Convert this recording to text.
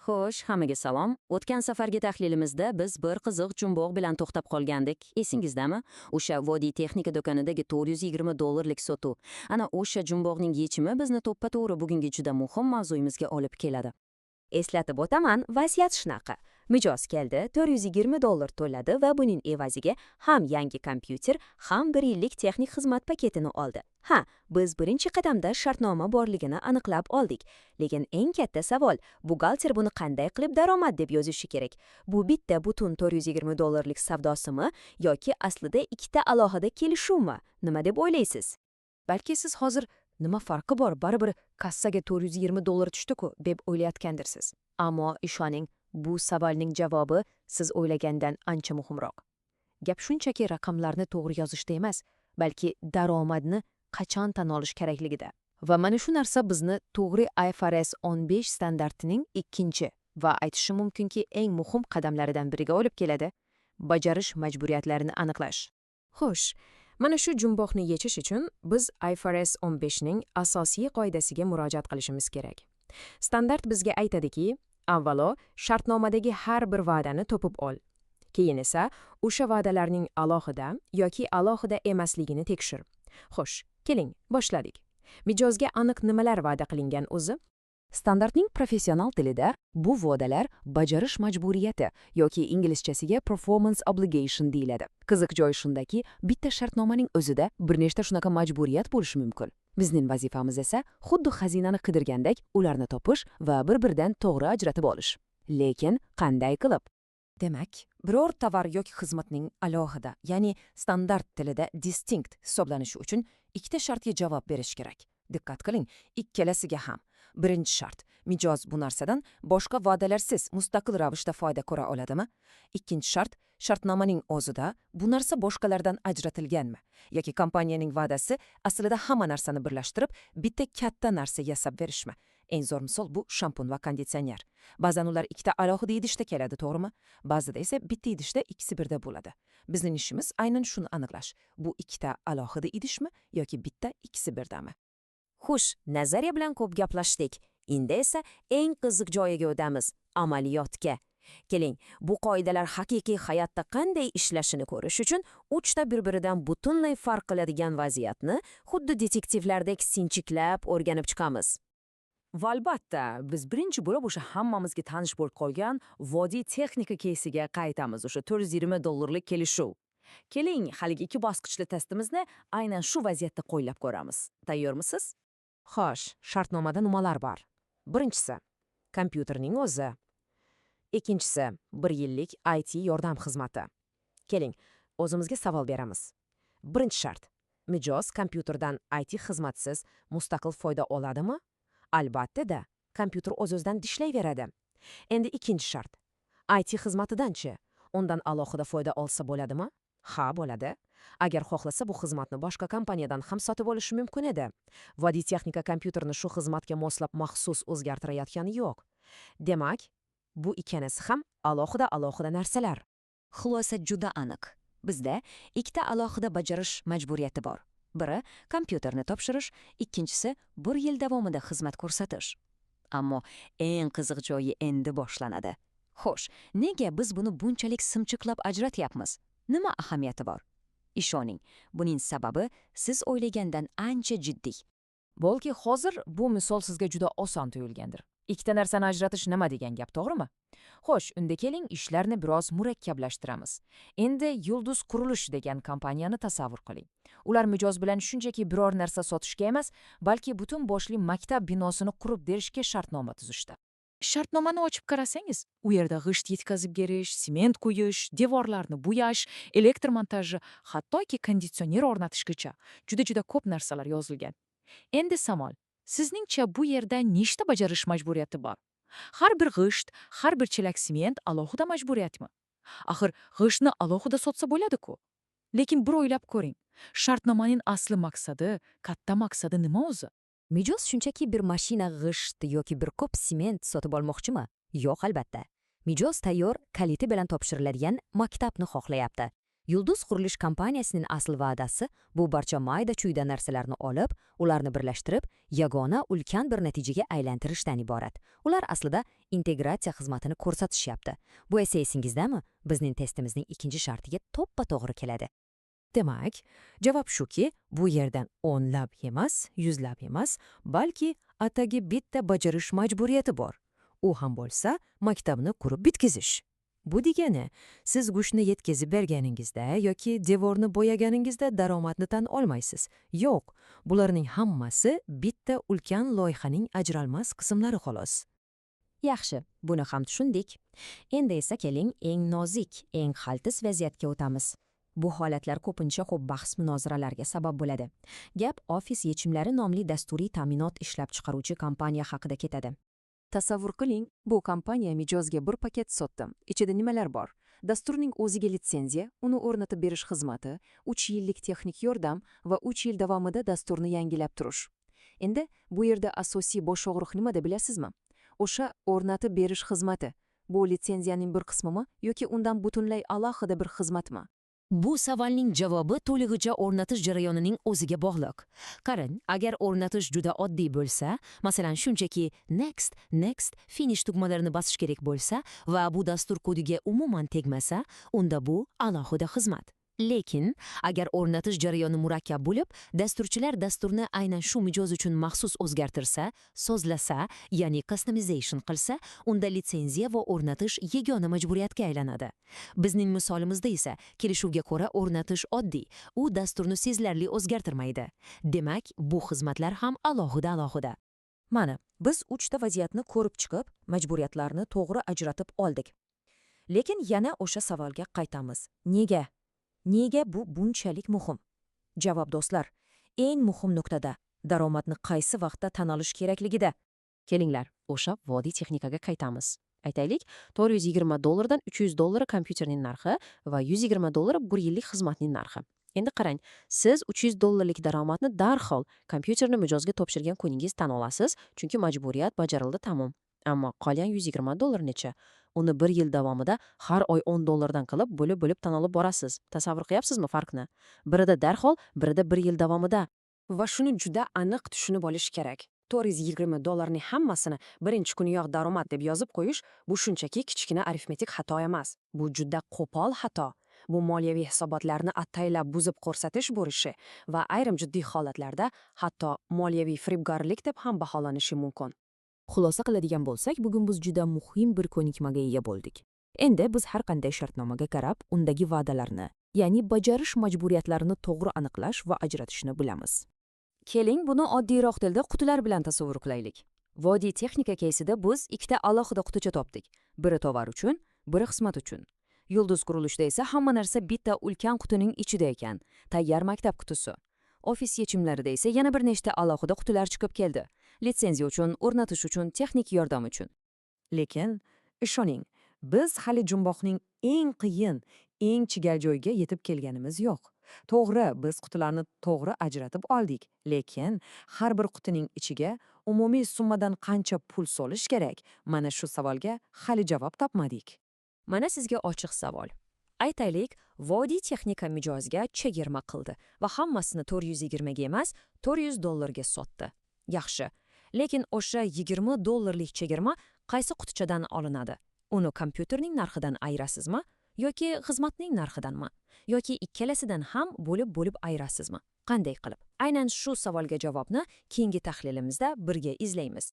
Xo'sh, hammaga salom. O'tgan safargi tahlilimizda biz bir qiziq jumboq bilan to'xtab qolgandik. Esingizdami? O'sha vodiy texnika do'konidagi $420 sotuv. Ana o'sha jumboqning yechimi bizni to'ppa-to'g'ri bugungi juda muhim mavzuyimizga olib keladi. Eslatib o'taman, vaziyat shunaqa. Mijoz keldi, $420 to'ladi va buning evaziga ham yangi kompyuter, ham 1 yillik texnik xizmat paketini oldi. Ha, biz birinchi qadamda shartnoma borligini aniqlab oldik. Lekin eng katta savol, buxgalter buni qanday qilib daromad deb yozishi kerak? Bu bitta butun $420lik savdosimi yoki aslida ikkita alohida kelishuvmi? Nima deb o'ylaysiz? Balki siz hozir nima farqi bor, baribir kassaga $420 tushdi-ku deb o'ylayotgandirsiz. Ammo ishoning, bu savolning javobi siz o'ylagandan ancha muhimroq. Gap shunchaki raqamlarni to'g'ri yozishda emas, balki daromadni qachon tan olish kerakligida. Va mana shu narsa bizni to'g'ri IFRS 15 standartining ikkinchi va aytishim mumkinki eng muhim qadamlaridan biriga olib keladi: bajarish majburiyatlarini aniqlash. Xo'sh, mana shu jumboqni yechish uchun biz IFRS 15 ning asosiy qoidasiga murojaat qilishimiz kerak. Standart bizga aytadiki, avvalo shartnomadagi har bir va'dani topib ol. Keyin esa o'sha va'dalarning alohida yoki alohida emasligini tekshir. Xo'sh, keling, boshladik. Mijozga aniq nimalar va'da qilingan o'zi? Standartning professional tilida bu va'dalar bajarish majburiyati yoki inglizchasiga performance obligation deyiladi. Qiziq joyi shundaki, bitta shartnomaning o'zida bir nechta shunaqa majburiyat bo'lishi mumkin. Bizning vazifamiz esa xuddi xazinani qidirgandek ularni topish va bir-biridan to'g'ri ajratib olish. Lekin qanday qilib? Demak, biror tovar yoki xizmatning alohida, ya'ni standart tilida distinct hisoblanishi uchun ikkita shartga javob berish kerak. Diqqat qiling, ikkalasiga ham. Birinchi shart: mijoz bu narsadan boshqa va'dalarsiz mustaqil ravishda foyda ko'ra oladimi? Ikkinchi shart: shartnomaning o'zida bu narsa boshqalardan ajratilganmi? Yoki kompaniyaning va'dasi aslida hamma narsani birlashtirib, bitta katta narsa yasab berishmi? Eng zo'r misol bu shampun va konditsioner. Ba'zan ular ikkita alohida idishda keladi, to'g'rimi? Ba'zida esa bitta idishda ikkisi birda bo'ladi. Bizning ishimiz aynan shuni aniqlash. Bu ikkita alohida idishmi yoki bitta ikkisi birdami? Xush, nazariya bilan ko'p gaplashdik. Endi esa eng qiziq joyiga o'tamiz, amaliyotga. Keling, bu qoidalar haqiqiy hayotda qanday ishlashini ko'rish uchun 3 ta bir-biridan butunlay farq qiladigan vaziyatni xuddi detektivlardek sinchiklab o'rganib chiqamiz. Va albatta, biz birinchi bo'lib o'sha hammamizga tanish bo'lib qolgan vodiy texnika keysiga qaytamiz, o'sha $420lik kelishuv. Keling, haligi 2 bosqichli testimizni aynan shu vaziyatda qo'llab ko'ramiz. Tayyormisiz? Xo'sh, shartnomada nimalar bor? Birinchisi, kompyuterning o'zi. Ikkinchisi, 1 yillik IT yordam xizmati. Keling, o'zimizga savol beramiz. Birinchi shart: mijoz kompyuterdan IT xizmatsiz mustaqil foyda oladimi? Albatta-da, kompyuter o'z-o'zidan ishlayveradi. Endi ikkinchi shart: IT xizmatidan-chi, undan alohida foyda olsa bo'ladimi? Ha, bo'ladi. Agar xohlasa, bu xizmatni boshqa kompaniyadan ham sotib olishi mumkin edi. Vodiy texnika kompyuterni shu xizmatga moslab maxsus o'zgartirayotgani yo'q. Demak, bu ikkalasi ham alohida narsalar. Xulosa juda aniq. Bizda ikkita alohida bajarish majburiyati bor. Biri kompyuterni topshirish, ikkinchisi 1 yil davomida xizmat ko'rsatish. Ammo eng qiziq joyi endi boshlanadi. Xo'sh, nega biz buni bunchalik simchiqlab ajratyapmiz? Nima ahamiyati bor? Ishoning, buning sababi siz o'ylagandan ancha jiddiy. Balki hozir bu misol sizga juda oson tuyulgandir. Ikkita narsani ajratish nima degan gap, to'g'rimi? Xo'sh, unda keling ishlarni biroz murakkablashtiramiz. Endi Yulduz qurilish degan kompaniyani tasavvur qiling. Ular mijoz bilan shunchaki biror narsa sotishga emas, balki butun boshli maktab binosini qurib berishga shartnoma tuzishdi. Shartnomani ochib qarasangiz, u yerda g'isht yetkazib berish, sement quyish, devorlarni bo'yash, elektr montaji, hattoki konditsioner o'rnatishgacha juda ko'p narsalar yozilgan. Endi savol: sizningcha bu yerda nechta bajarish majburiyati bor? Har bir g'isht, har bir chelak sement alohida majburiyatmi? Axir g'ishtni alohida sotsa bo'ladi-ku. Lekin bir o'ylab ko'ring, shartnomaning asli maqsadi, katta maqsadi nima o'zi? Mijoz shunchaki bir mashina g'isht yoki bir ko'p sement sotib olmoqchimi? Yo'q, albatta. Mijoz tayyor kaliti bilan topshiriladigan maktabni xohlayapti. Yulduz qurilish kompaniyasining asl va'dasi bu barcha mayda-chuyda narsalarni olib, ularni birlashtirib, yagona ulkan bir natijaga aylantirishdan iborat. Ular aslida integratsiya xizmatini ko'rsatishyapti. Bu esa esingizdami? Bizning testimizning ikkinchi shartiga to'ppa-to'g'ri keladi. Demak, javob shuki, bu yerdan o'nlab emas, yuzlab emas, balki atagi bitta bajarish majburiyati bor. U ham bo'lsa, maktabni qurib bitkizish. Bu degani, siz go'shtni yetkazib berganingizda yoki devorni bo'yaganingizda daromadni tan olmaysiz. Yo'q, bularning hammasi bitta ulkan loyihaning ajralmas qismlari xolos. Yaxshi, buni ham tushundik. Endi esa keling eng nozik, eng xaltis vaziyatga o'tamiz. Bu holatlar ko'pincha ko'p bahs-munozaralarga sabab bo'ladi. Gap Office yechimlari nomli dasturiy ta'minot ishlab chiqaruvchi kompaniya haqida ketadi. Tasavvur qiling, bu kompaniya mijozga bir paket sotdi. Ichida nimalar bor? Dasturning o'ziga litsenziya, uni o'rnatib berish xizmati, 3 yillik texnik yordam va 3 yil davomida dasturni yangilab turish. Endi bu yerda asosiy bosh og'riq nimada bilasizmi? O'sha o'rnatib berish xizmati. Bu litsenziyaning bir qismimi yoki undan butunlay alohida bir xizmatmi? Bu savolning javobi to'lig'icha o'rnatish jarayonining o'ziga bog'liq. Qarang, agar o'rnatish juda oddiy bo'lsa, masalan, shunchaki next, finish tugmalarini bosish kerak bo'lsa va bu dastur kodiga umuman tegmasa, unda bu alohida xizmat. Lekin, agar o'rnatish jarayoni murakkab bo'lib, dasturchilar dasturni aynan shu mijoz uchun maxsus o'zgartirsa, sozlasa, ya'ni customization qilsa, unda litsenziya va o'rnatish yagona majburiyatga aylanadi. Bizning misolimizda esa kelishuvga ko'ra o'rnatish oddiy, u dasturni sezilarli o'zgartirmaydi. Demak, bu xizmatlar ham alohida. Mana, biz 3 ta vaziyatni ko'rib chiqib, majburiyatlarni to'g'ri ajratib oldik. Lekin yana o'sha savolga qaytamiz. Nega? Nega bu bunchalik muhim? Javob do'stlar, eng muhim nuqtada daromadni qaysi vaqtda tan olish kerakligida. Kelinglar, o'sha vodiy texnikaga qaytamiz. Aytaylik, $420 dan $300 kompyuterning narxi va $120 bir yillik xizmatning narxi. Endi qarang, siz $300 daromadni darhol kompyuterni mijozga topshirgan kuningiz tan olasiz, chunki majburiyat bajarildi tamom. Ammo qolgan $120 necha? Uni bir yil davomida har oy $10 dan qilib bo'lib tan olib borasiz. Tasavvur qilyapsizmi farqni? Birida darhol, birida bir yil davomida. Va shuni juda aniq tushunib olish kerak. $420 ning hammasini birinchi kuniyoq daromad deb yozib qo'yish bu shunchaki kichkina arifmetik xato emas. Bu juda qo'pol xato. Bu moliyaviy hisobotlarni ataylab buzib ko'rsatish bo'lishi va ayrim jiddiy holatlarda hatto moliyaviy firibgarlik deb ham baholanishi mumkin. Xulosa qiladigan bo'lsak, bugun biz juda muhim bir ko'nikmaga ega bo'ldik. Endi biz har qanday shartnomaga qarab, undagi va'dalarni, ya'ni bajarish majburiyatlarini to'g'ri aniqlash va ajratishni bilamiz. Keling, buni oddiyroq tilda qutilar bilan tasavvur qilaylik. Vodiy texnika keysida biz ikkita alohida quticha topdik. Biri tovar uchun, biri xizmat uchun. Yulduz qurilishda esa hamma narsa bitta ulkan qutining ichida ekan, tayyor maktab qutisi. Ofis yechimlarida esa yana bir nechta alohida qutilar chiqib keldi. Litsenziya uchun, o'rnatish uchun, texnik yordam uchun. Lekin, ishoning, biz hali jumboqning eng qiyin, eng chigal joyiga yetib kelganimiz yo'q. To'g'ri, biz qutilarni to'g'ri ajratib oldik, lekin har bir qutining ichiga umumiy summadan qancha pul solish kerak? Mana shu savolga hali javob topmadik. Mana sizga ochiq savol. Aytaylik, vodiy texnika mijozga chegirma qildi va hammasini $420 ga emas, $400 ga sotdi. Yaxshi. Lekin o'sha $20 chegirma qaysi qutichadan olinadi? Uni kompyuterning narxidan ayirasizmi yoki xizmatning narxidanmi? Yoki ikkalasidan ham bo'lib ayirasizmi? Qanday qilib? Aynan shu savolga javobni keyingi tahlilimizda birga izlaymiz.